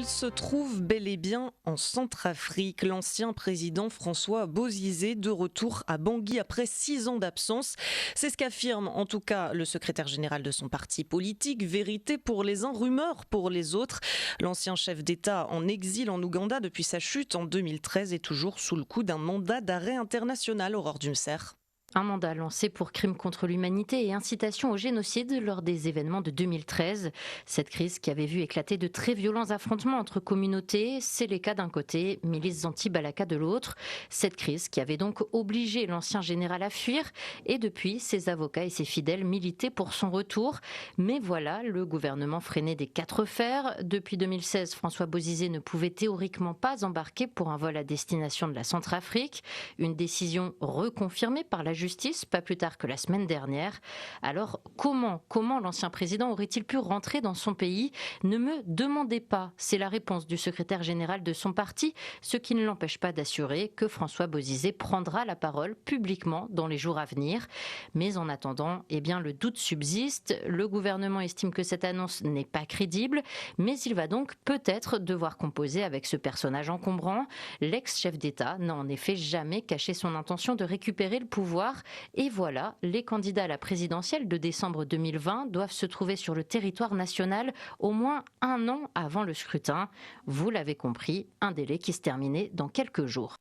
se trouve bel et bien en Centrafrique. L'ancien président François Bozizé de retour à Bangui après 6 ans d'absence. C'est ce qu'affirme en tout cas le secrétaire général de son parti politique. Vérité pour les uns, rumeur pour les autres. L'ancien chef d'État en exil en Ouganda depuis sa chute en 2013 est toujours sous le coup d'un mandat d'arrêt international. Aurore Dumser. Un mandat lancé pour crimes contre l'humanité et incitation au génocide lors des événements de 2013. Cette crise qui avait vu éclater de très violents affrontements entre communautés, Séléka d'un côté, milices anti-Balaka de l'autre. Cette crise qui avait donc obligé l'ancien général à fuir et depuis, ses avocats et ses fidèles militaient pour son retour. Mais voilà, le gouvernement freinait des quatre fers. Depuis 2016, François Bozizé ne pouvait théoriquement pas embarquer pour un vol à destination de la Centrafrique. Une décision reconfirmée par la justice, pas plus tard que la semaine dernière. Alors, comment l'ancien président aurait-il pu rentrer dans son pays? Ne me demandez pas, c'est la réponse du secrétaire général de son parti, ce qui ne l'empêche pas d'assurer que François Bozizé prendra la parole publiquement dans les jours à venir. Mais en attendant, le doute subsiste. Le gouvernement estime que cette annonce n'est pas crédible, mais il va donc peut-être devoir composer avec ce personnage encombrant. L'ex-chef d'État n'a en effet jamais caché son intention de récupérer le pouvoir. Et voilà, les candidats à la présidentielle de décembre 2020 doivent se trouver sur le territoire national au moins un an avant le scrutin. Vous l'avez compris, un délai qui se terminait dans quelques jours.